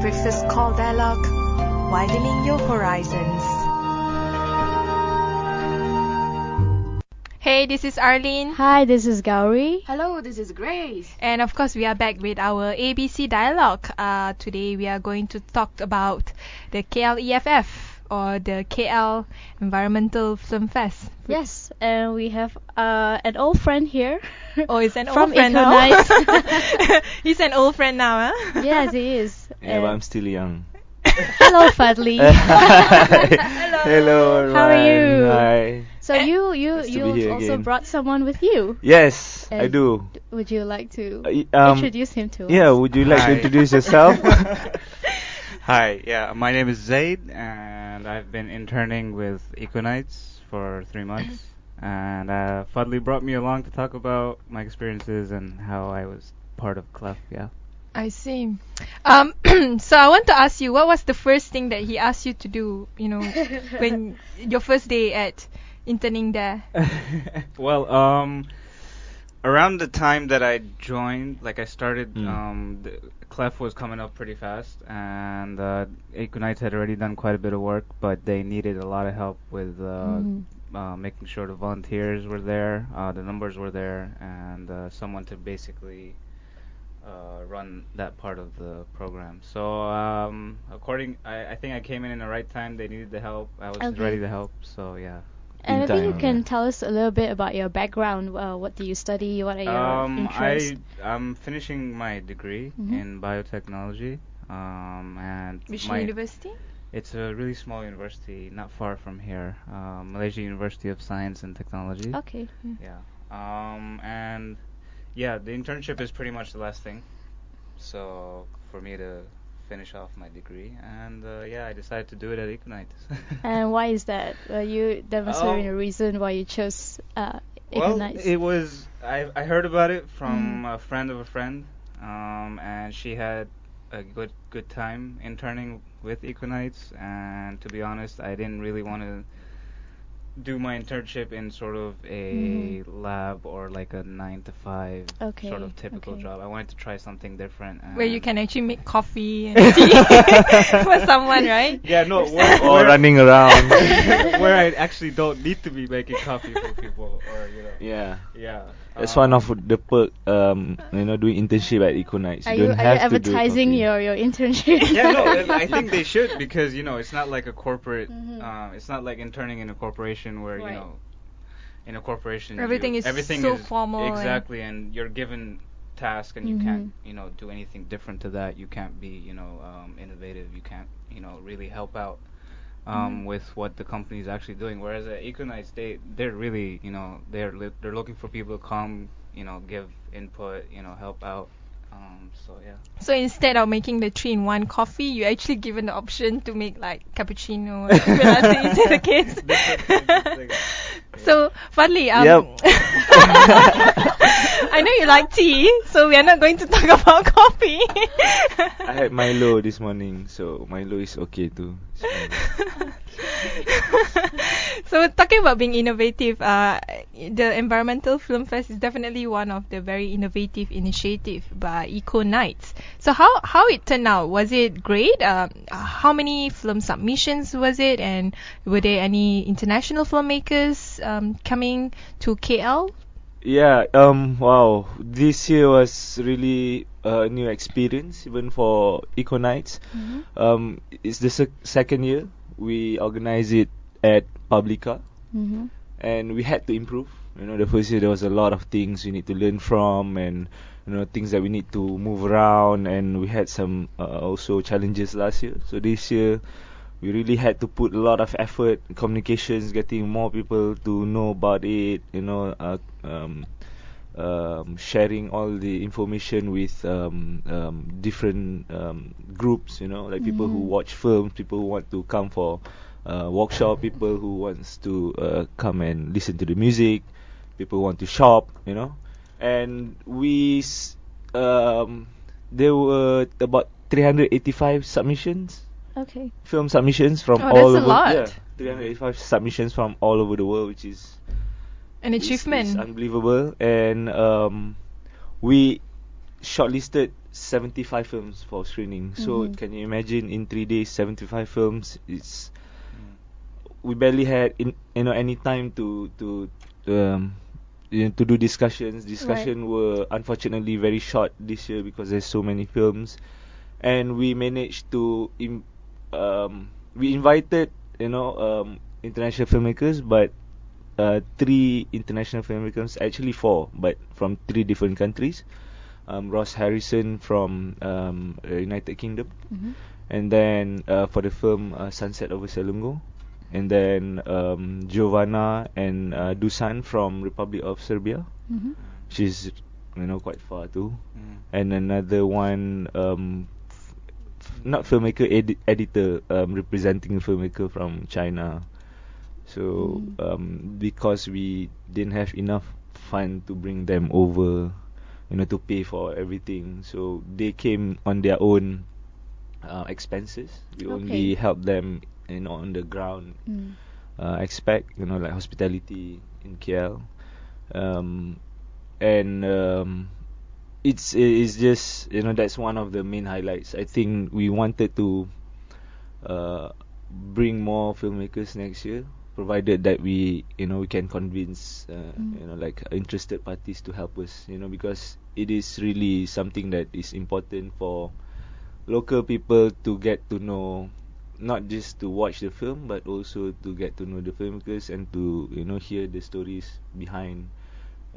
Princess Call Dialogue, widening your horizons. Hey, this is Arlene. Hi, this is Gowri. Hello, this is Grace. And of course, we are back with our ABC Dialogue. Today, we are going to talk about the KLEFF, or the KL Environmental Film Fest. Yes, and we have an old friend here. Oh, it's an from old friend now. He's an old friend now, huh? Yes, he is. Yeah, but I'm still young. Hello, Fadli. Hello, everyone. How are you? Hi. So Nice to you be also here again. brought someone with you. Yes, I And do. Would you like to Um, introduce him to us? Yeah, would you like to Hi. introduce yourself? Hi, yeah, my name is Zaid, and I've been interning with Equinites for 3 months. And Fadli brought me along to talk about my experiences and how I was part of KLEFF, yeah. I see. So I want to ask you, what was the first thing that he asked you to do, when your first day at interning there? Well, around the time that I joined, like I started, the KLEFF was coming up pretty fast, and Equinites had already done quite a bit of work, but they needed a lot of help with making sure the volunteers were there, the numbers were there, and someone to basically run that part of the program. So I think I came in the right time. They needed the help. I was Okay. ready to help. So yeah. And maybe you time, can yeah. tell us a little bit about your background. What do you study? What are your interests? I'm finishing my degree in biotechnology. And Which my university? it's a really small university, not far from here, Malaysia University of Science and Technology. Okay. Yeah. And yeah, the internship is pretty much the last thing. So for me to finish off my degree, and yeah, I decided to do it at Equinites. And why is that? There must have been a reason why you chose Well, Equinites. it was I heard about it from a friend of a friend, and she had a good time interning with Equinites, and to be honest, I didn't really want to do my internship in sort of a lab or like a 9 to 5 Okay, sort of typical okay. job. I wanted to try something different. Where you and- can actually make coffee and tea for someone, right? Yeah, no, Or running around. where I actually don't need to be making coffee for people, or Yeah. yeah. That's one of the perk, doing internship at Equinites. Are You you don't have to do advertising coffee. your internship? Yeah, no, I think they should, because it's not like a corporate. It's not like interning in a corporation where Right. in a corporation Everything is so formal and- exactly, and you're given task and you can't do anything different to that. You can't be innovative. You can't really help out with what the company is actually doing. Whereas at Equinites, they're really they're looking for people to come, give input, help out. So yeah. So instead of making the 3-in-1 coffee, you actually given the option to make like cappuccino or latte. Is that the case? So Fadli, Yep. I know you like tea, so we are not going to talk about coffee. I had Milo this morning, so Milo is okay too. It's fine. So talking about being innovative, the Environmental Film Fest is definitely one of the very innovative initiative by Equinites. So how it turned out? Was it great? How many film submissions was it? And were there any international filmmakers coming to KL? Yeah, wow. This year was really a new experience, even for Equinites. It's the second year we organize it at Publica, and we had to improve. The first year there was a lot of things we need to learn from, and things that we need to move around, and we had some also challenges last year. So this year we really had to put a lot of effort, communications, getting more people to know about it, sharing all the information with different groups, like people who watch films, people who want to come for workshop, people who wants to come and listen to the music, people who want to shop, and there were about 385 submissions. Okay. Film submissions from Oh, all that's a over. lot. Yeah, 385 submissions from all over the world, which is An achievement. It's unbelievable. And we shortlisted 75 films for screening. So can you imagine in 3 days 75 films? It's we barely had any time to do discussions. Discussion were unfortunately very short this year because there's so many films, and we managed to we invited international filmmakers, but 3 international filmmakers, actually 4, but from 3 different countries. Ross Harrison from United Kingdom, and then for the film Sunset over Selangor, and then Giovanna and Dusan from Republic of Serbia. She's quite far too. And another one not filmmaker, editor, representing a filmmaker from China. So because we didn't have enough fund to bring them over, to pay for everything, so they came on their own expenses. We only helped them on the ground aspect, like hospitality in KL, and it's just that's one of the main highlights. I think we wanted to bring more filmmakers next year, provided that we can convince like interested parties to help us, because it is really something that is important for local people to get to know, not just to watch the film, but also to get to know the filmmakers and to hear the stories behind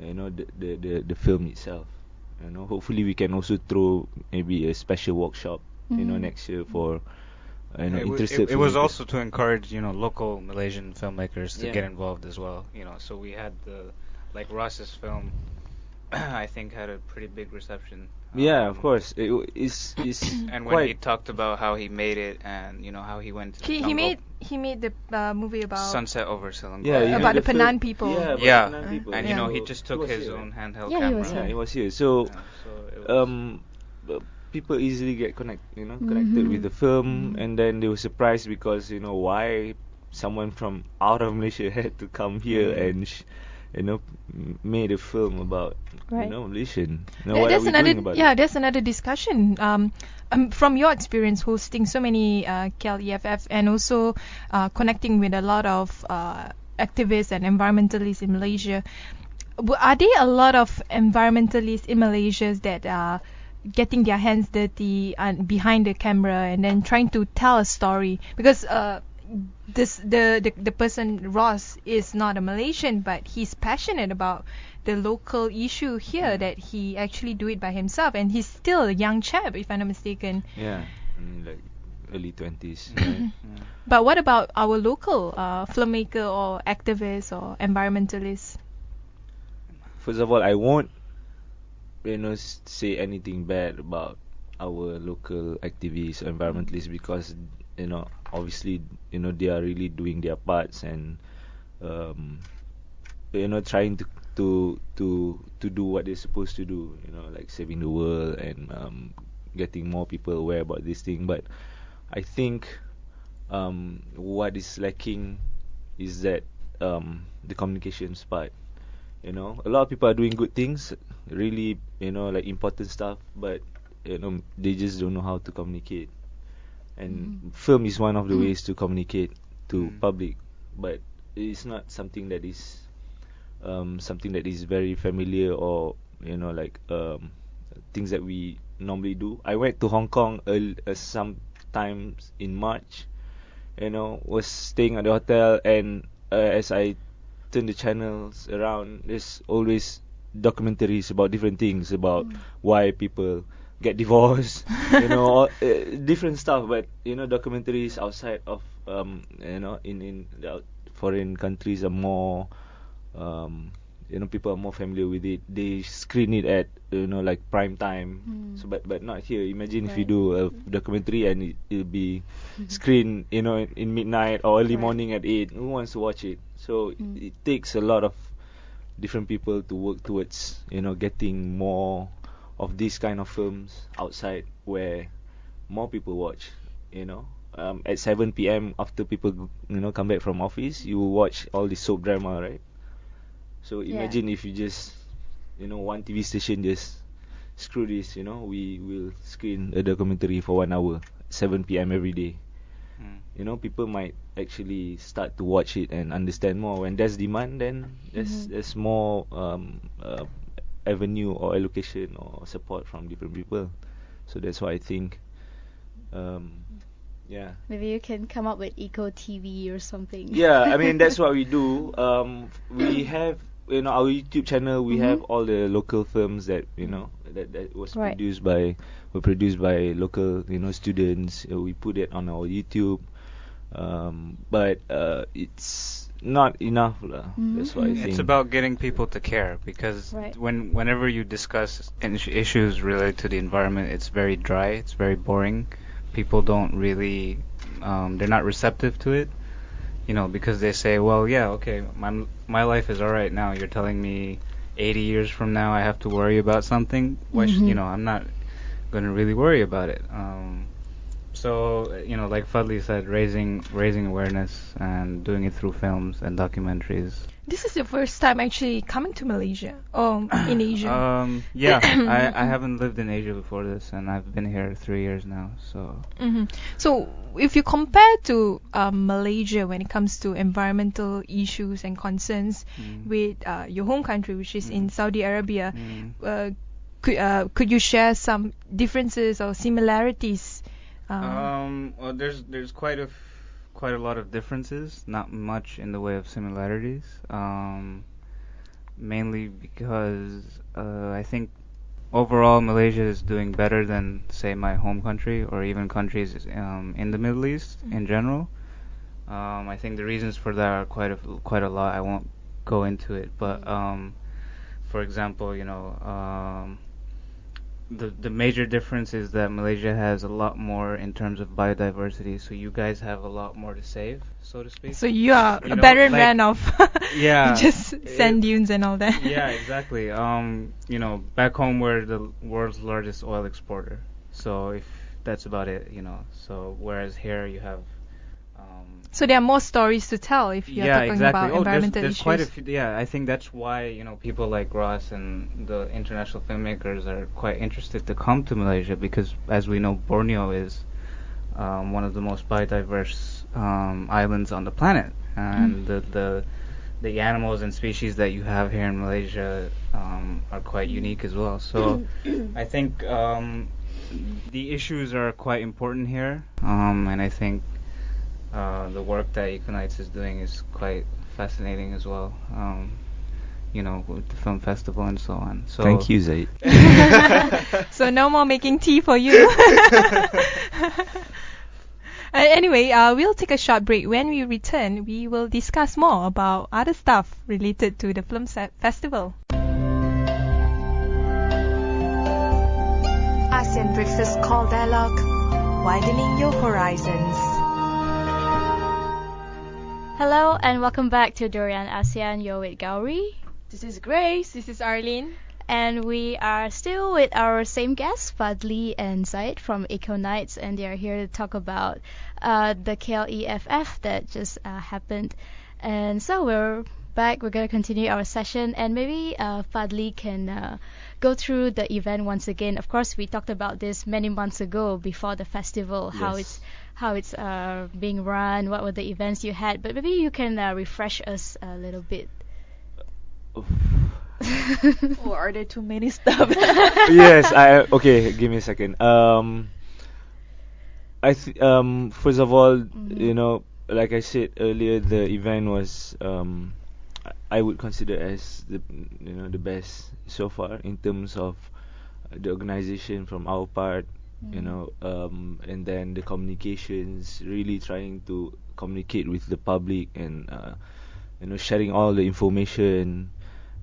the film itself. Hopefully we can also throw maybe a special workshop next year for interested it was filmmakers. also to encourage local Malaysian filmmakers to get involved as well. So we had like Ross's film I think had a pretty big reception. Yeah, of course. It's and when quite he talked about how he made it, and how he went to the jungle. he made the movie about Sunset over Selangor. Yeah, about the film- Penan people. Yeah, about Yeah. Penan people. And Yeah. he just took his own handheld Yeah, he camera. was here. Yeah, he was here. So So it was, people easily get connected with the film, and then they were surprised because why someone from out of Malaysia had to come here and made a film about Malaysian. What are There's we another doing about it? there's another discussion. From your experience hosting so many KLEFF and also connecting with a lot of activists and environmentalists in Malaysia, are there a lot of environmentalists in Malaysia that are getting their hands dirty and behind the camera and then trying to tell a story? Because the person Ross is not a Malaysian, but he's passionate about the local issue here, that he actually do it by himself, and he's still a young chap, if I'm not mistaken. Yeah, like early 20s. Right? But what about our local filmmaker or activist or environmentalist? First of all, I won't say anything bad about our local activists or environmentalists, because obviously they are really doing their parts and trying to do what they're supposed to do, like saving the world and getting more people aware about this thing. But I think what is lacking is that the communications part. A lot of people are doing good things, really, like important stuff, but they just don't know how to communicate. And film is one of the ways to communicate to public, but it's not something that is very familiar, or like things that we normally do. I went to Hong Kong sometimes in March, was staying at the hotel, and as I turn the channels around, there's always documentaries about different things, about why people get divorced, all, different stuff. But documentaries outside of in the foreign countries are more people are more familiar with it. They screen it at like prime time. So but not here. Imagine if you do a documentary and it'll be screened in midnight or early morning at 8. Who wants to watch it? So it takes a lot of different people to work towards getting more of these kind of films outside, where more people watch. At 7 p.m. after people come back from office, you will watch all the soap drama, right? So imagine if you just one TV station just screw this, we will screen a documentary for 1 hour, 7 p.m. every day. People might actually start to watch it and understand more. When there's demand, then there's more avenue or allocation or support from different people. So that's why I think, yeah. Maybe you can come up with Eco TV or something. Yeah, I mean that's what we do. We have our YouTube channel. We have all the local films that that was produced by local students. We put it on our YouTube. But it's not enough. That's what I think. It's about getting people to care, because whenever you discuss issues related to the environment, it's very dry, it's very boring. People don't really, they're not receptive to it, because they say, well, yeah, okay, my life is alright now. You're telling me 80 years from now I have to worry about something? Why I'm not going to really worry about it. So, like Fadli said, raising awareness and doing it through films and documentaries. This is your first time actually coming to Malaysia, in Asia. Yeah, I haven't lived in Asia before this, and I've been here 3 years now. So. So, if you compare to Malaysia when it comes to environmental issues and concerns with your home country, which is in Saudi Arabia, could you share some differences or similarities? Well, there's quite a lot of differences, not much in the way of similarities. Mainly because I think overall Malaysia is doing better than, say, my home country or even countries in the Middle East in general. I think the reasons for that are quite a lot. I won't go into it, but for example, the major difference is that Malaysia has a lot more in terms of biodiversity, so you guys have a lot more to save, so to speak. So you are a better man of just sand dunes and all that. Yeah, exactly. Back home we're the world's largest oil exporter, so if that's about it, So whereas here you have so there are more stories to tell if you're talking about environmental there's issues. Quite a few. Yeah, I think that's why people like Ross and the international filmmakers are quite interested to come to Malaysia, because as we know, Borneo is one of the most biodiverse islands on the planet, and the animals and species that you have here in Malaysia are quite unique as well. So I think the issues are quite important here, and I think the work that Econites is doing is quite fascinating as well, with the film festival and so on. So thank you, Zaid. So no more making tea for you. Anyway, we'll take a short break. When we return, we will discuss more about other stuff related to the film festival. ASEAN Breakfast Call Dialogue, widening your horizons. Hello and welcome back to Durian ASEAN. You're with Gowri. This is Grace. This is Arlene. And we are still with our same guests, Fadli and Zaid from Econites, and they are here to talk about the KLEFF that just happened. And so we're back. We're going to continue our session, and maybe Fadli can go through the event once again. Of course, we talked about this many months ago before the festival, Yes. how it's being run, what were the events you had, but maybe you can refresh us a little bit. Or are there too many stuff? Yes, okay, give me a second. First of all, like I said earlier, the event was I would consider as the best so far in terms of the organization from our part, and then the communications, really trying to communicate with the public and sharing all the information,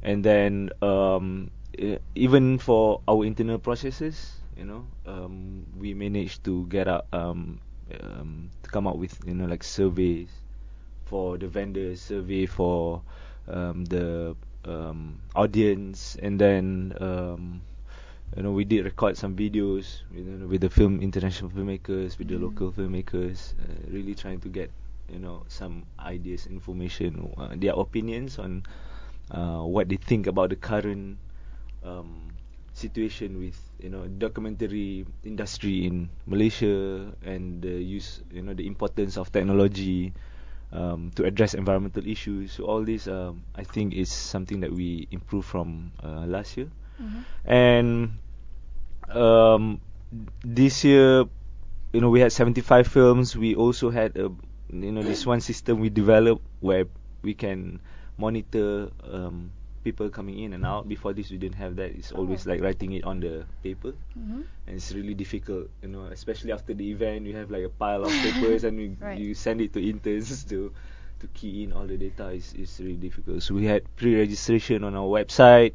and then even for our internal processes, we managed to get out to come up with like surveys for the vendors, survey for the audience, and then we did record some videos with the international filmmakers, with the local filmmakers, really trying to get some ideas, information, their opinions on what they think about the current situation with documentary industry in Malaysia, and the use, the importance of technology to address environmental issues. So all this, I think, is something that we improved from last year. And this year, we had 75 films. We also had this one system we developed where we can monitor people coming in and out. Before this, we didn't have that. It's always like writing it on the paper, and it's really difficult, especially after the event. You have like a pile of papers, and you send it to interns to key in all the data. It's really difficult. So we had pre-registration on our website.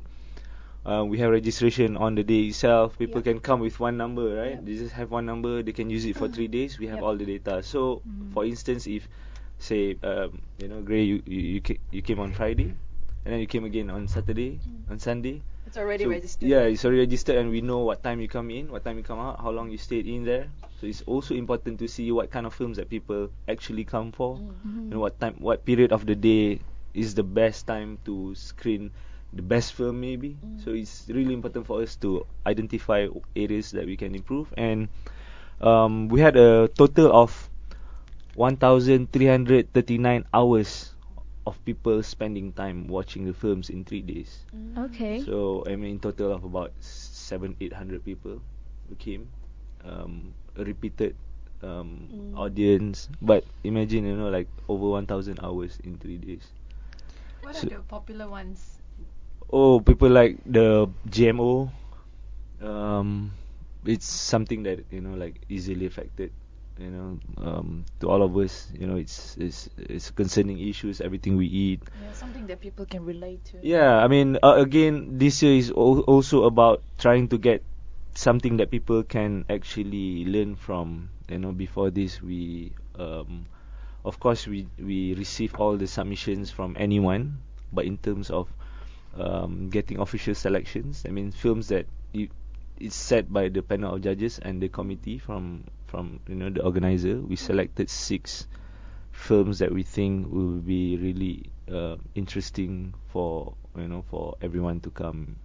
We have registration on the day itself. People can come with one number, right? They just have one number. They can use it for 3 days. We have all the data. So, for instance, if say Gray, you came on Friday, and then you came again on Saturday, on Sunday. It's already registered. Yeah, it's already registered, and we know what time you come in, what time you come out, how long you stayed in there. So it's also important to see what kind of films that people actually come for, and what period of the day is the best time to screen the best film, maybe. So it's really important for us to identify areas that we can improve. And we had a total of 1,339 hours of people spending time watching the films in 3 days. Okay. So I mean, total of about 700-800 people who came, a repeated audience. But imagine, like over 1,000 hours in 3 days. What are the popular ones? Oh, people like the GMO. It's something that like easily affected. To all of us, it's concerning issues. Everything we eat. Yeah, something that people can relate to. Yeah, I mean, again, this year is also about trying to get something that people can actually learn from. Before this, we, of course, we receive all the submissions from anyone, but in terms of getting official selections, I mean, films that it's set by the panel of judges and the committee from the organizer. We selected 6 films that we think will be really interesting for for everyone to come.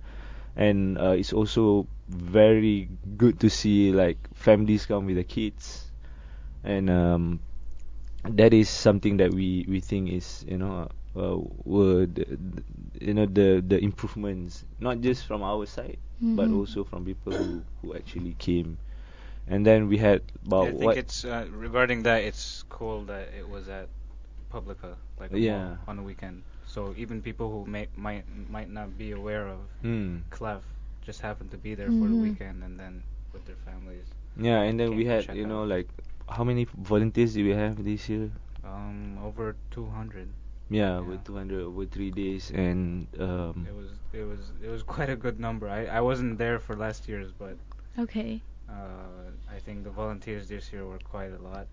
And it's also very good to see like families come with their kids, and that is something that we think is were the improvements, not just from our side, but also from people who actually came. And then we had about I think it's regarding that, it's cool that it was at Publica, like on a weekend. So even people who might not be aware of KLEFF just happen to be there for the weekend, and then with their families. Yeah, and then we had like, how many volunteers did we have this year? Over 200. Yeah, with 200 over 3 days, and it was quite a good number. I wasn't there for last year's, but Okay. I think the volunteers this year were quite a lot.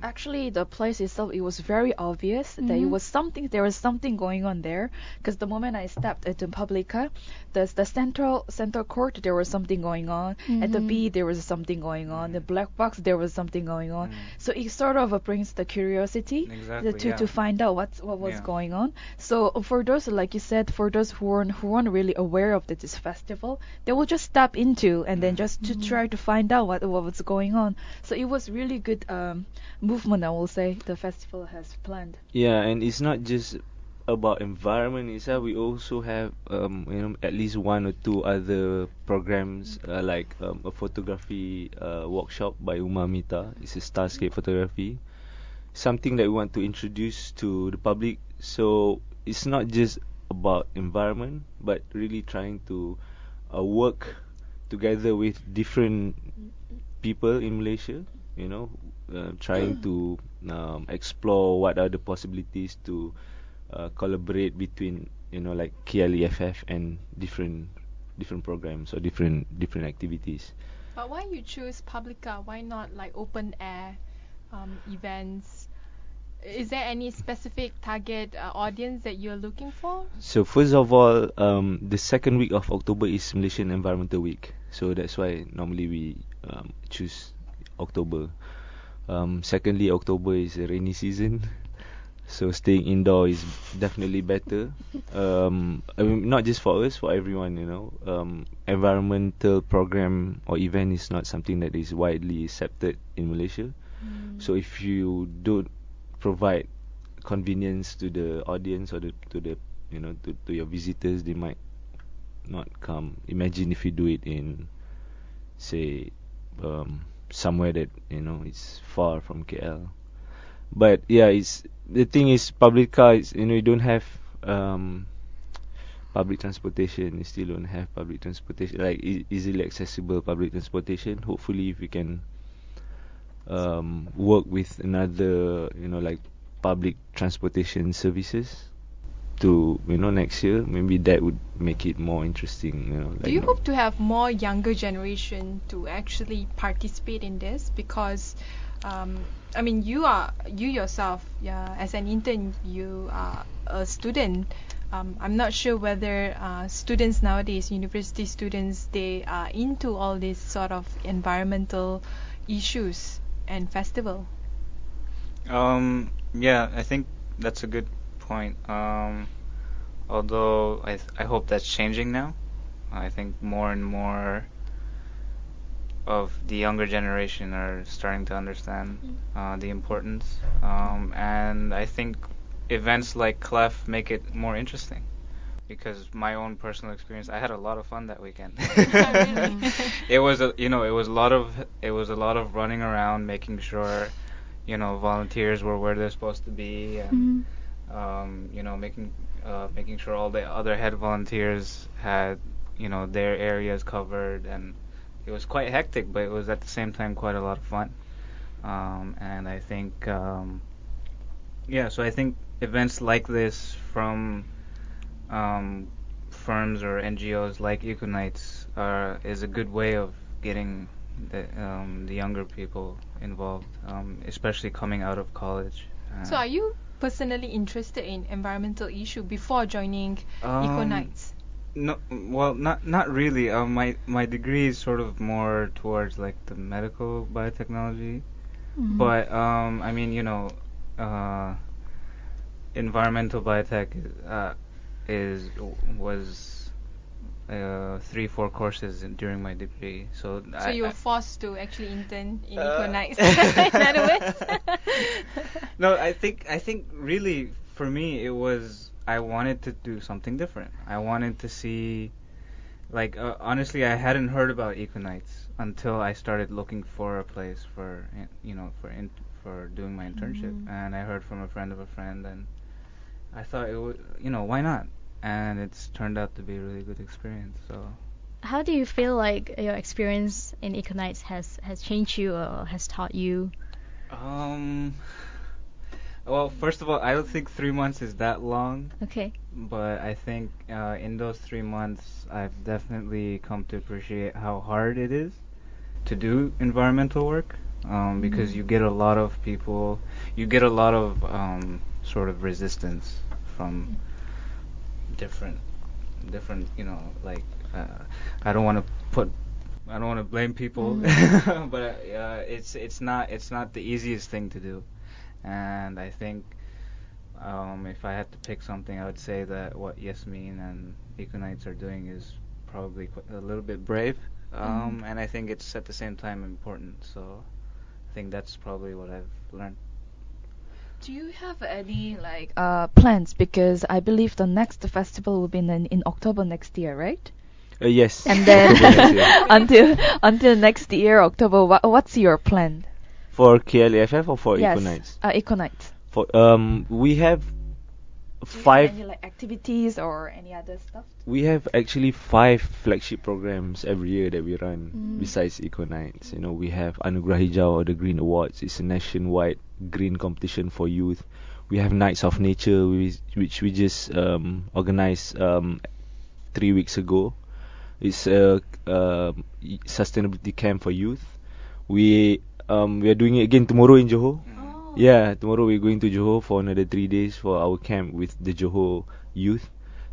Actually, the place itself, it was very obvious that there was something going on there. Because the moment I stepped into Publica, the central court, there was something going on. At the B, there was something going on. The black box, there was something going on. So it sort of brings the curiosity to find out what was going on. So for those, like you said, for those who weren't really aware of this festival, they will just step into and then just to try to find out what was going on. So it was really good movement, I will say, the festival has planned. Yeah, and it's not just about environment itself. We also have at least 1 or 2 other programs, like a photography workshop by Uma Mita. It's a starscape photography, something that we want to introduce to the public. So it's not just about environment, but really trying to work together with different people in Malaysia, trying to explore what are the possibilities to collaborate between like KLEFF and different programs or different activities. But why you choose Publica? Why not like open air events? Is there any specific target audience that you're looking for? So first of all, the second week of October is Malaysian Environmental Week. So that's why normally we choose October. Secondly, October is a rainy season. So staying indoor is definitely better. I mean, not just for us, for everyone. Environmental program or event is not something that is widely accepted in Malaysia. So if you don't provide convenience to the audience or to your visitors, they might not come. Imagine if you do it in, say, somewhere that it's far from KL. But yeah, the thing is, public car is, you don't have public transportation. You still don't have public transportation, like easily accessible public transportation. Hopefully, if we can work with another, like public transportation services to, next year, maybe that would make it more interesting. Do you hope to have more younger generation to actually participate in this? Because I mean, you yourself, as an intern, you are a student. I'm not sure whether students nowadays, university students, they are into all these sort of environmental issues and festival. Yeah, I think that's a good point. Although I hope that's changing now. I think more and more of the younger generation are starting to understand the importance, and I think events like KLEFF make it more interesting, because my own personal experience, I had a lot of fun that weekend. It was a lot of running around, making sure volunteers were where they're supposed to be, and making sure all the other head volunteers had their areas covered, and it was quite hectic, but it was at the same time quite a lot of fun. And I think, so I think events like this from firms or NGOs like Econites is a good way of getting the younger people involved, especially coming out of college. So are you personally interested in environmental issue before joining Econites? No, well, not really. My degree is sort of more towards like the medical biotechnology, but I mean, environmental biotech was 3-4 courses during my degree. So you were forced to actually intern in Econites. In other words. No, I think really for me it was, I wanted to do something different. I wanted to see, like, honestly, I hadn't heard about Econites until I started looking for a place for doing my internship, and I heard from a friend of a friend, and I thought it would, why not? And it's turned out to be a really good experience. So, how do you feel like your experience in Econites has changed you or has taught you? Well, first of all, I don't think 3 months is that long. Okay. But I think in those 3 months, I've definitely come to appreciate how hard it is to do environmental work, because you get a lot of people, you get a lot of sort of resistance from different, like, I don't want to blame people, but it's not the easiest thing to do. And I think if I had to pick something, I would say that what Yasmin and Econites are doing is probably a little bit brave, and I think it's at the same time important. So I think that's probably what I've learned. Do you have any plans? Because I believe the next festival will be in October next year, right? Yes. And then until next year, October, what's your plan? For KLEFF or for Yes, Econites? Econites. For we have five. Any activities or any other stuff? We have actually 5 flagship programs every year that we run besides Econites. We have Anugerah Hijau or the Green Awards. It's a nationwide green competition for youth. We have Nights of Nature, which we just organized 3 weeks ago. It's a sustainability camp for youth. We are doing it again tomorrow in Johor. Yeah, tomorrow we're going to Johor for another 3 days for our camp with the Johor youth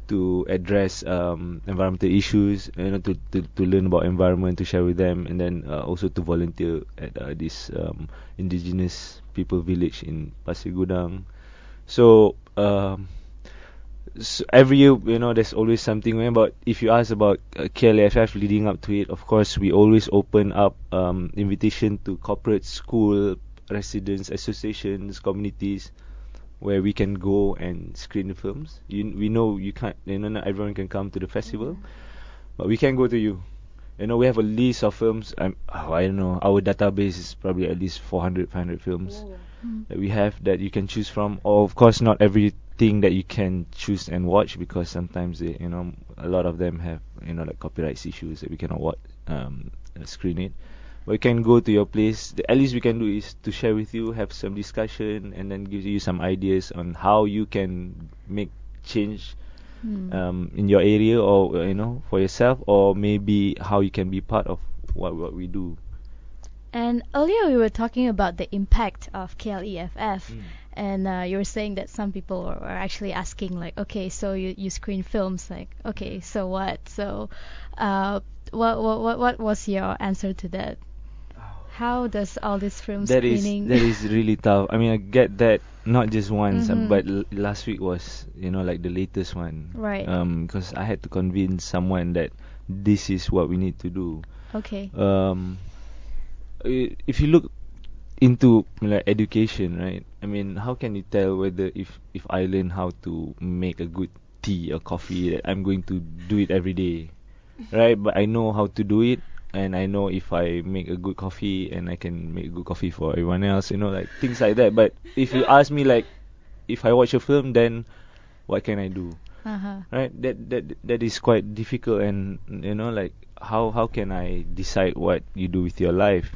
to address environmental issues, to learn about environment, to share with them, and then also to volunteer at this indigenous people village in Pasir Gudang. So every year, there's always something going. But if you ask about KLEFF leading up to it, of course, we always open up invitation to corporate, school, residents, associations, communities, where we can go and screen the films. We know you can't, not everyone can come to the festival, but we can go to you. We have a list of films. I don't know. Our database is probably at least 400, 500 films that we have that you can choose from. Or of course, not everything that you can choose and watch, because sometimes they, a lot of them have, like copyright issues that we cannot watch, screen it. But you can go to your place. The at least we can do is to share with you, have some discussion, and then give you some ideas on how you can make change in your area, or for yourself, or maybe how you can be part of what we do. And earlier we were talking about the impact of KLEFF, and you were saying that some people are actually asking, like, okay, so you screen films, like, okay, so what? So what was your answer to that? How does all this film screening? That is really tough. I mean, I get that not just once, but last week was, like the latest one. Right. Because I had to convince someone that this is what we need to do. Okay. If you look into like education, right? I mean, how can you tell whether if I learn how to make a good tea or coffee, that I'm going to do it every day, right? But I know how to do it. And I know if I make a good coffee, and I can make a good coffee for everyone else, like things like that. But if you ask me, like, if I watch a film, then what can I do? Right? That is quite difficult, and like how can I decide what you do with your life?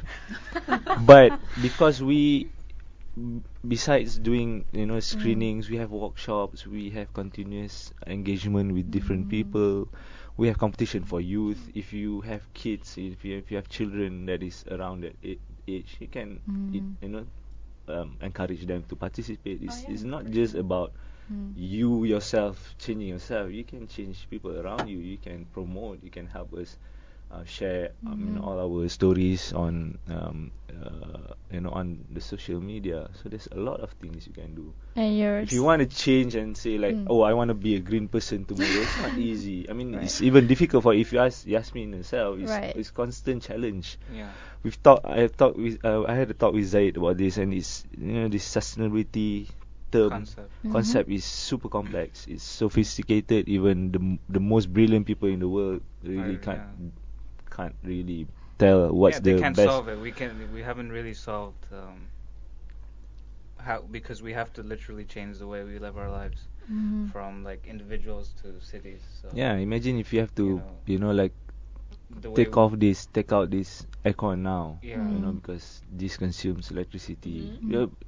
But because we, besides doing screenings, we have workshops, we have continuous engagement with different people. We have competition for youth. If you have kids, if you have children that is around that age, you can encourage them to participate. It's not just about you yourself changing yourself. You can change people around you. You can promote. You can help us share all our stories on on the social media. So there's a lot of things you can do. And if you want to change and say like, oh, I want to be a green person tomorrow, it's not easy. I mean, it's even difficult for, if you ask Yasmin herself, it's constant challenge. Yeah. I had a talk with Zaid about this, and it's this sustainability concept is super complex. It's sophisticated. Even the most brilliant people in the world really can't really tell what's the best. They can't solve it. We haven't really solved how, because we have to literally change the way we live our lives from like individuals to cities. So, imagine if you have to like take out this aircon now, because this consumes electricity.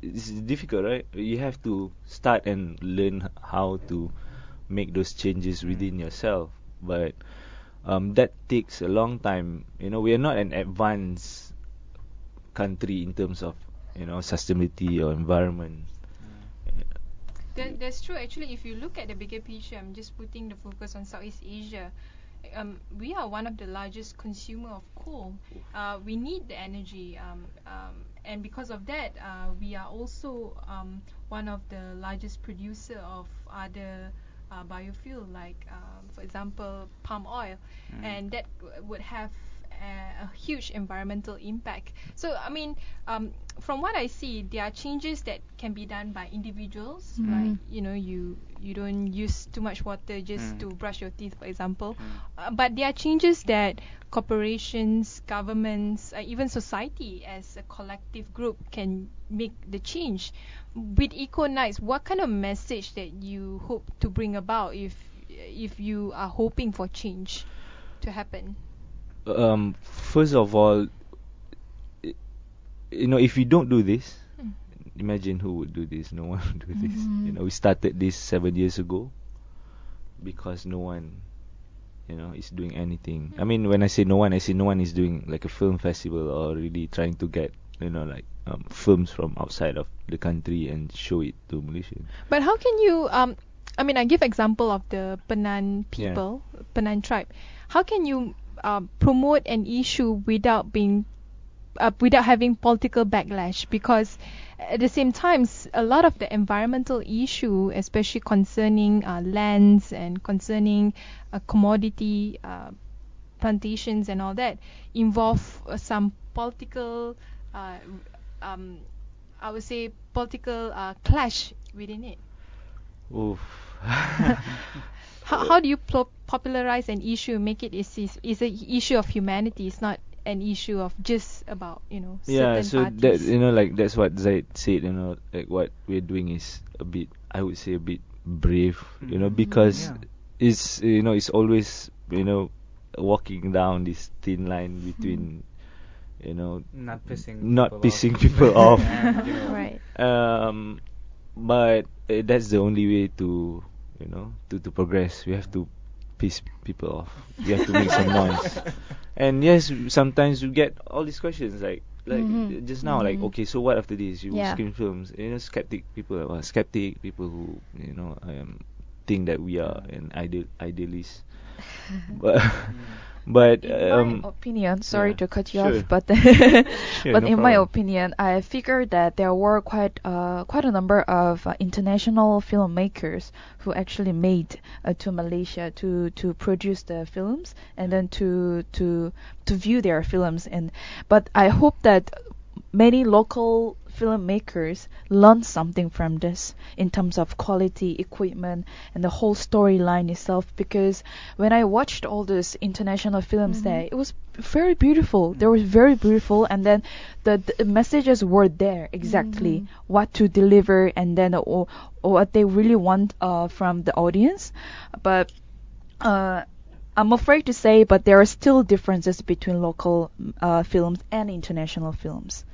It's difficult, right? You have to start and learn how to make those changes within yourself, but that takes a long time. We are not an advanced country in terms of sustainability or environment. That's true. Actually, if you look at the bigger picture, I'm just putting the focus on Southeast Asia. We are one of the largest consumer of coal. We need the energy, and because of that, we are also one of the largest producer of other biofuel, like for example palm oil, and that would have a huge environmental impact. So I mean, from what I see, there are changes that can be done by individuals, like you don't use too much water just to brush your teeth, for example. But there are changes that corporations, governments, even society as a collective group can make the change. With Eco Nights, what kind of message that you hope to bring about if you are hoping for change to happen? First of all, if we don't do this, imagine who would do this. No one would do this. We started this 7 years ago because no one is doing anything. I mean, when I say no one is doing like a film festival or really trying to get films from outside of the country and show it to Malaysians. But how can you I mean, I give example of the Penan people, Penan tribe. How can you promote an issue without being without having political backlash, because at the same time a lot of the environmental issue, especially concerning lands and concerning commodity plantations and all that, involve some political I would say political clash within it. Oof. How do you popularize an issue, make it is an issue of humanity? It's not an issue of just about Yeah, certain so parties. that like that's what Zaid said. Like what we're doing is a bit, I would say, a bit brave. Because Yeah. it's it's always walking down this thin line between Not pissing not people pissing off. people off. And, Right. But that's the only way to to progress. We have to piss people off. We have to make some noise. And yes, sometimes you get all these questions like just now, like, okay, so what after this? You Yeah. screen films. Skeptic people who think that we are an idealist. but but In my opinion, sorry yeah, to cut you sure. off, but Sure, but no in my problem. opinion, I figured that there were quite a number of international filmmakers who actually made to Malaysia to produce the films and then to view their films. But I hope that many local filmmakers learn something from this in terms of quality, equipment, and the whole storyline itself. Because when I watched all those international films there, it was very beautiful. They were very beautiful, and then the messages were there exactly what to deliver, and then or what they really want from the audience. But I'm afraid to say, but there are still differences between local films and international films.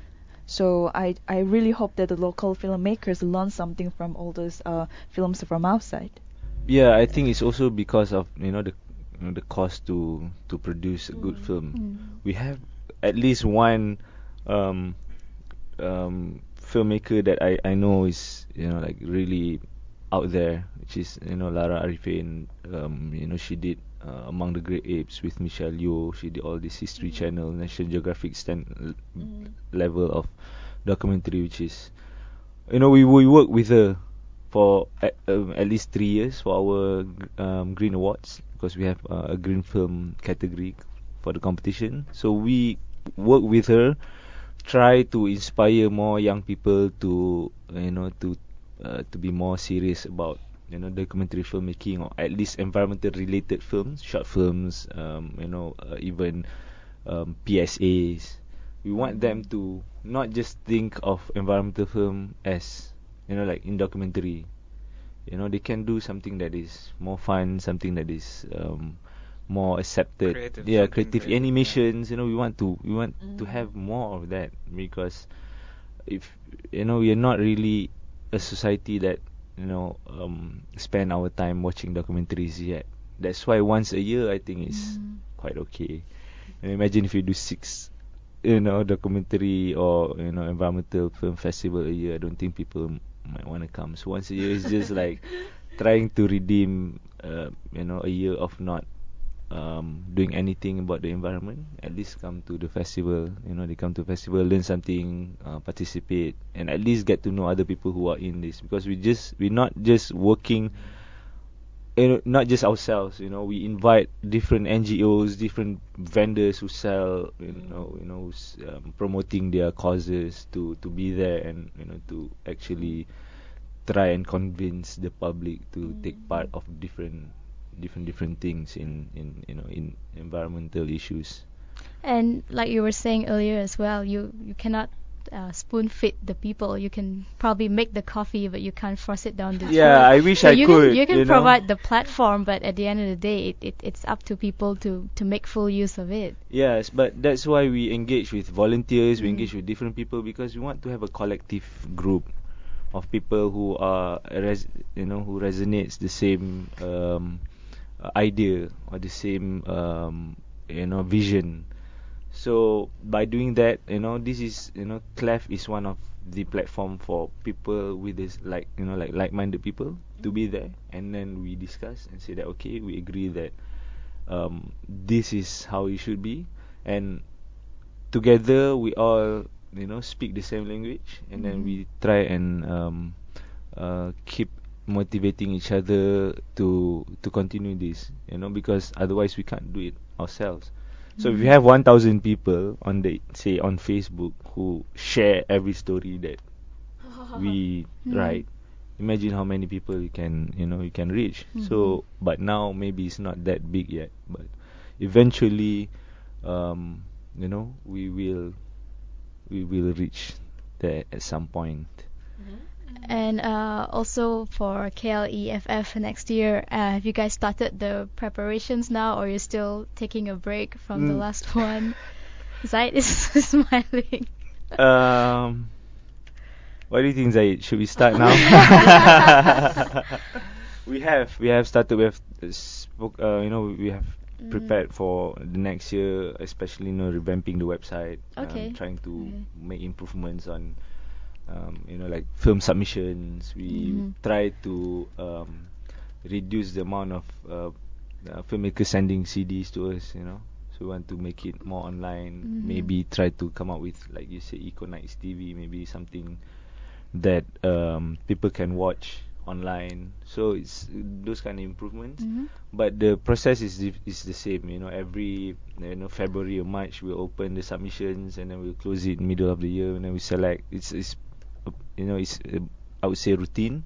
So I really hope that the local filmmakers learn something from all those films from outside. Yeah, I think it's also because of the cost to produce a good film. We have at least one filmmaker that I know is like really out there, which is Lara Arifin. She did Among the Great Apes with Michelle Yeoh. She did all this History Channel, National Geographic level of documentary, which is we work with her for at least 3 years for our Green Awards, because we have a green film category for the competition. So we work with her, try to inspire more young people to to be more serious about documentary filmmaking, or at least environmental related films, short films, even PSAs. We want them to not just think of environmental film as like in documentary. They can do something that is more fun, something that is more accepted. Creative, Yeah, something creative creative, animations. We want to have more of that, because if we are not really a society that spend our time watching documentaries yet. That's why once a year I think is quite okay. And imagine if you do 6 documentary or environmental film festival a year. I don't think people might want to come. So once a year is just like trying to redeem a year of not doing anything about the environment. At least come to the festival. They come to festival, learn something, participate, and at least get to know other people who are in this. Because we're not just working, not just ourselves. We invite different NGOs, different vendors who sell, who's promoting their causes to be there, and to actually try and convince the public to take part of different things in environmental issues. And like you were saying earlier as well, you cannot spoon feed the people. You can probably make the coffee, but you can't force it down the throat. Yeah, I wish So I you could. you can provide the platform, but at the end of the day, it's up to people to make full use of it. Yes, but that's why we engage with volunteers. We engage with different people, because we want to have a collective group of people who are who resonates the same idea or the same vision. So by doing that, this is KLEFF is one of the platform for people with this like-minded people to be there, and then we discuss and say that okay, we agree that this is how it should be, and together we all speak the same language, and then we try and keep motivating each other to continue this, because otherwise we can't do it ourselves. So if you have 1,000 people on Facebook who share every story that we write, imagine how many people you can reach. So, but now maybe it's not that big yet, but eventually, we will reach there at some point. And also for KLEFF next year, have you guys started the preparations now, or you're still taking a break from the last one? Zaid is smiling. What do you think, Zaid? Should we start now? We have started. We have we have prepared for the next year, especially revamping the website, trying to make improvements on like film submissions. We try to reduce the amount of filmmakers sending CDs to us, so we want to make it more online. Maybe try to come up with, like you say, Eco Nights TV, maybe something that people can watch online. So it's those kind of improvements, but the process is the same. Every February or March we'll open the submissions, and then we'll close it middle of the year, and then we select. It's I would say routine,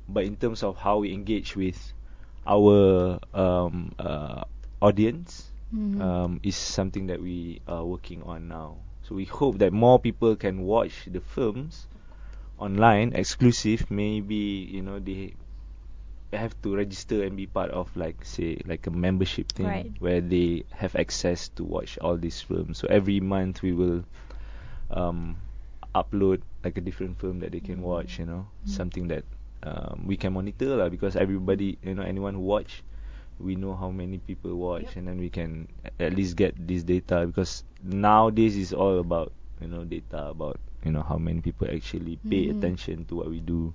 but in terms of how we engage with our audience, is something that we are working on now. So we hope that more people can watch the films online, exclusive. Maybe they have to register and be part of, like a membership thing, where they have access to watch all these films. So every month we will upload like a different film that they can watch, something that we can monitor because everybody, anyone who watch, we know how many people watch, and then we can at least get this data, because nowadays is all about data, about how many people actually pay attention to what we do.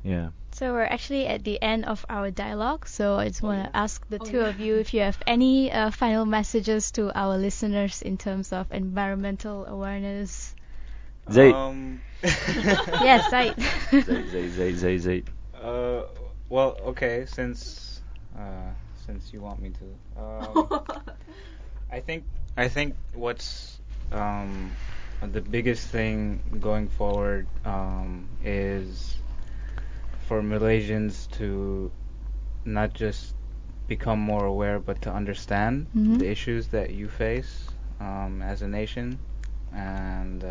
Yeah. So we're actually at the end of our dialogue, so I just want to ask the two of you if you have any final messages to our listeners in terms of environmental awareness. Zaid. Yes, Zaid. Zaid. Well, okay, since you want me to, I think what's the biggest thing going forward is for Malaysians to not just become more aware, but to understand the issues that you face as a nation, and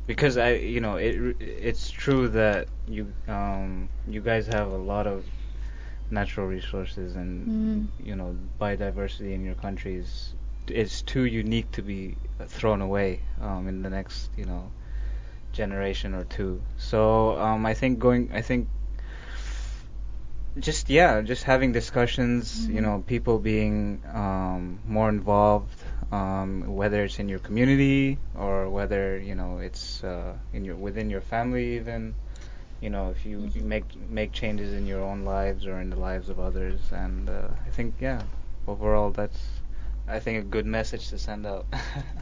because it's true that you guys have a lot of natural resources, and biodiversity in your country is too unique to be thrown away in the next generation or two. So I think just having discussions, people being more involved, whether it's in your community or whether it's within your family, even if you make changes in your own lives or in the lives of others. And I think overall that's a good message to send out.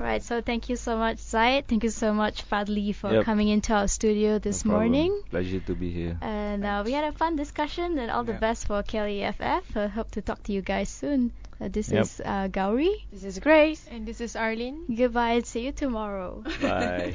Right, so thank you so much, Zaid. Thank you so much, Fadli, for coming into our studio this morning. Pleasure to be here. And we had a fun discussion, and all the best for KLEFF. I hope to talk to you guys soon. This is Gowri. This is Grace. And this is Arlene. Goodbye, and see you tomorrow. Bye.